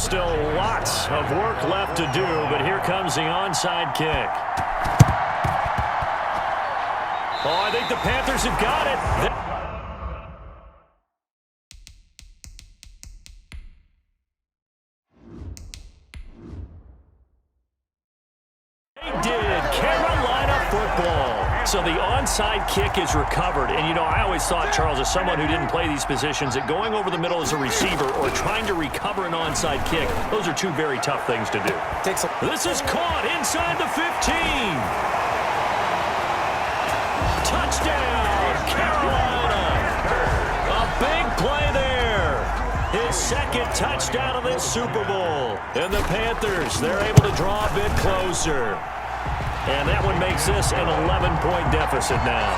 still lots of work left to do, but here comes the onside kick. Oh, I think the Panthers have got it. So the onside kick is recovered. And, you know, I always thought, Charles, as someone who didn't play these positions, that going over the middle as a receiver or trying to recover an onside kick, those are two very tough things to do. This is caught inside the 15. Touchdown, Carolina. A big play there. His second touchdown of this Super Bowl. And the Panthers, they're able to draw a bit closer. And that one makes this an 11-point deficit now.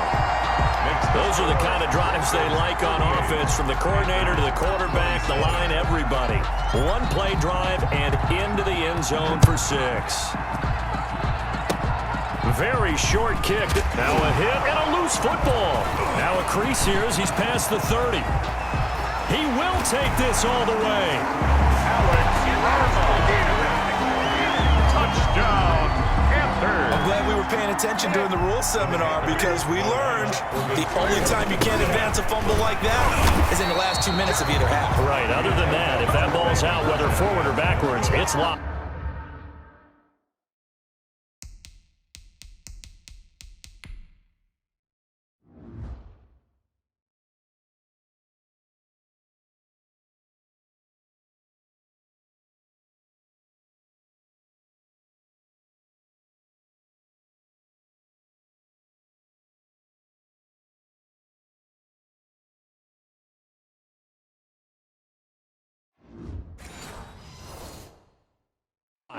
Those are the kind of drives they like on offense, from the coordinator to the quarterback, the line, everybody. One-play drive and into the end zone for 6. Very short kick. Now a hit and a loose football. Now a crease here as he's past the 30. He will take this all the way. Touchdown. I'm glad we were paying attention during the rules seminar, because we learned the only time you can't advance a fumble like that is in the last 2 minutes of either half. Right. Other than that, if that ball's out, whether forward or backwards, it's locked.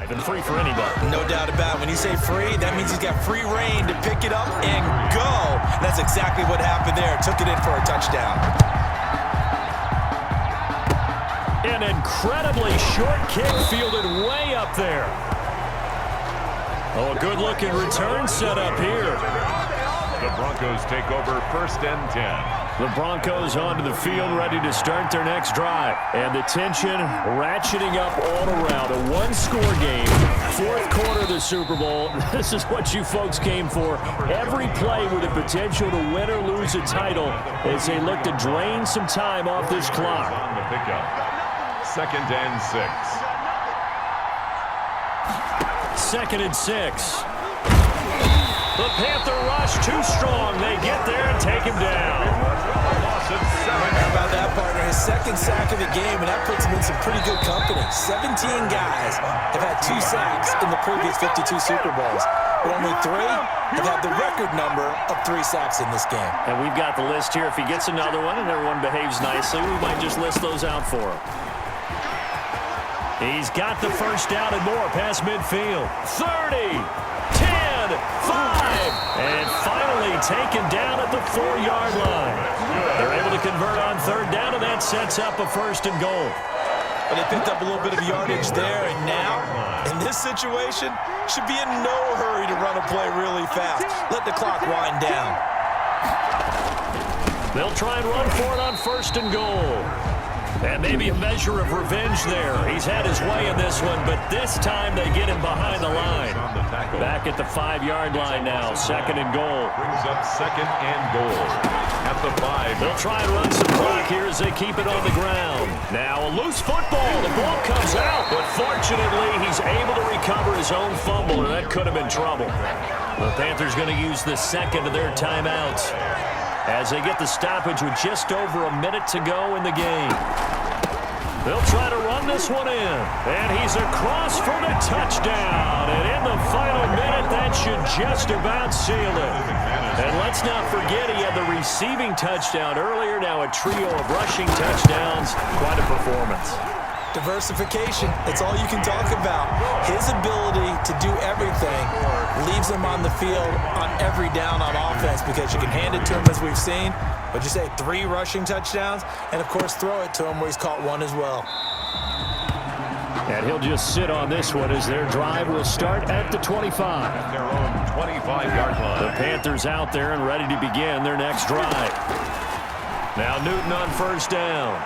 And free for anybody. No doubt about it. When you say free, that means he's got free reign to pick it up and go. That's exactly what happened there. Took it in for a touchdown. An incredibly short kick fielded way up there. Oh, a good-looking return set up here. The Broncos take over 1st and 10. The Broncos onto the field, ready to start their next drive. And the tension ratcheting up all around. A one-score game, 4th quarter of the Super Bowl. This is what you folks came for. Every play with the potential to win or lose a title as they look to drain some time off this clock. On the pickup. 2nd and 6. 2nd and 6. The Panther rush too strong. They get there and take him down. How about that, partner? His 2nd sack of the game, and that puts him in some pretty good company. 17 guys have had 2 sacks in the previous 52 Super Bowls, but only 3 have had the record number of 3 sacks in this game. And we've got the list here. If he gets another one and everyone behaves nicely, we might just list those out for him. He's got the first down and more past midfield. 30, 10, 5, and finally taken down at the 4-yard line. They're able to convert on 3rd down, and that sets up a 1st and goal. But they picked up a little bit of yardage there, and now, in this situation, should be in no hurry to run a play really fast. Let the clock wind down. They'll try and run for it on 1st and goal. And maybe a measure of revenge there. He's had his way in this one, but this time they get him behind the line. Back at the 5-yard line now, 2nd and goal. Brings up 2nd and goal at the 5. They'll try and run some clock here as they keep it on the ground. Now a loose football. The ball comes out, but fortunately he's able to recover his own fumble, and that could have been trouble. The Panthers going to use the 2nd of their timeouts as they get the stoppage with just over a minute to go in the game. They'll try to run this one in. And he's across for the touchdown. And in the final minute, that should just about seal it. And let's not forget he had the receiving touchdown earlier. Now a trio of rushing touchdowns. Quite a performance. Diversification, that's all you can talk about. His ability to do everything leaves him on the field on every down on offense, because you can hand it to him, as we've seen. What'd you say, 3 rushing touchdowns? And, of course, throw it to him where he's caught 1 as well. And he'll just sit on this one as their drive will start at the 25. At their own 25-yard line. The Panthers out there and ready to begin their next drive. Now Newton on 1st down.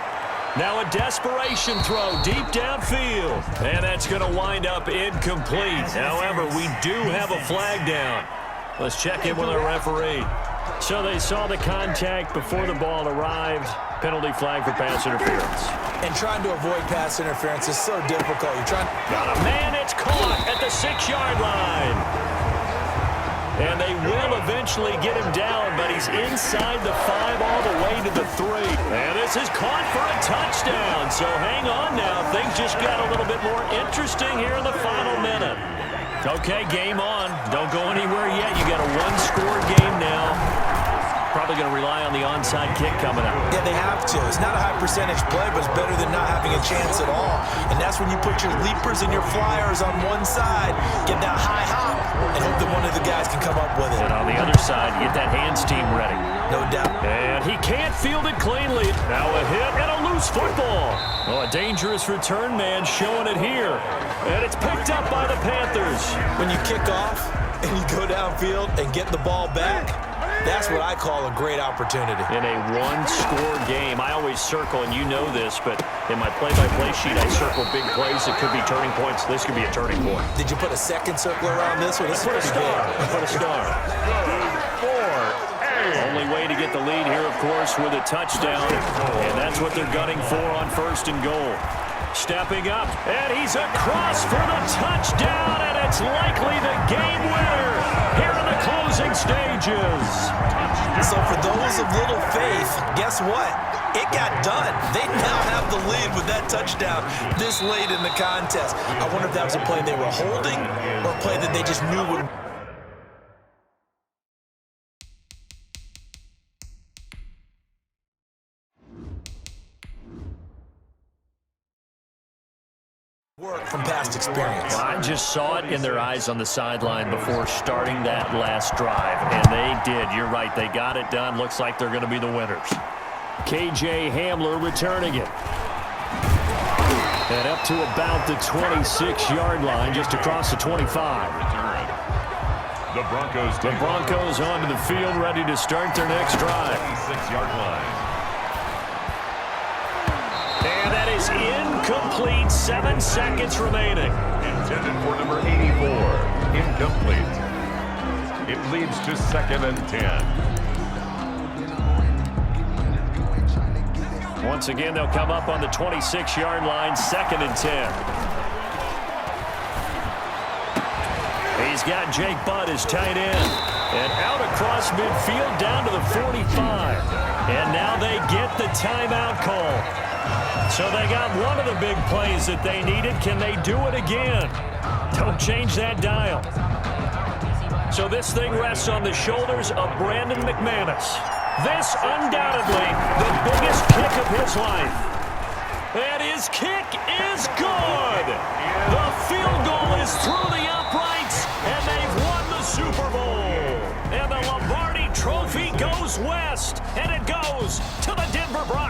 Now a desperation throw deep downfield. And that's going to wind up incomplete. However, we do have a flag down. Let's check in with our referee. So they saw the contact before the ball arrived. Penalty flag for pass interference. And trying to avoid pass interference is so difficult. You're trying. Got a man. It's caught at the 6-yard line. And they will eventually get him down, but he's inside the 5 all the way to the 3. And this is caught for a touchdown. So hang on now. Things just got a little bit more interesting here in the final minute. Okay, game on. Don't go anywhere yet. You got a one-score game now. Probably going to rely on the onside kick coming up. Yeah, they have to. It's not a high percentage play, but it's better than not having a chance at all. And that's when you put your leapers and your flyers on one side, get that high hop, and hope that one of the guys can come up with it. And on the other side, get that hands team ready. No doubt. And he can't field it cleanly. Now a hit and a loose football. Oh, a dangerous return man showing it here. And it's picked up by the Panthers. When you kick off and you go downfield and get the ball back, that's what I call a great opportunity. In a one-score game, I always circle, and you know this, but in my play-by-play sheet, I circle big plays that could be turning points. This could be a turning point. Did you put a second circle around this one? This is pretty good. Put a star. Only way to get the lead here, of course, with a touchdown, and that's what they're gunning for on 1st and goal. Stepping up, and he's across for the touchdown, and it's likely the game winner here in the closing stages. So for those of little faith, guess what? It got done. They now have the lead with that touchdown this late in the contest. I wonder if that was a play they were holding or a play that they just knew would work from past experience. Well, I just saw it in their eyes on the sideline before starting that last drive, and they did. You're right. They got it done. Looks like they're going to be the winners. KJ Hamler returning it. And up to about the 26-yard line, just across the 25. The Broncos onto the field, ready to start their next drive. 26-yard line. And that is incomplete. 7 seconds remaining. Intended for number 84. Incomplete. It leads to 2nd and 10. Once again, they'll come up on the 26-yard line, 2nd and 10. He's got Jake Butt as tight end. And out across midfield down to the 45. And now they get the timeout call. So they got one of the big plays that they needed. Can they do it again? Don't change that dial. So this thing rests on the shoulders of Brandon McManus. This undoubtedly the biggest kick of his life. And his kick is good. The field goal is through the uprights, and they've won the Super Bowl. And the Lombardi Trophy goes west, and it goes to the Denver Broncos.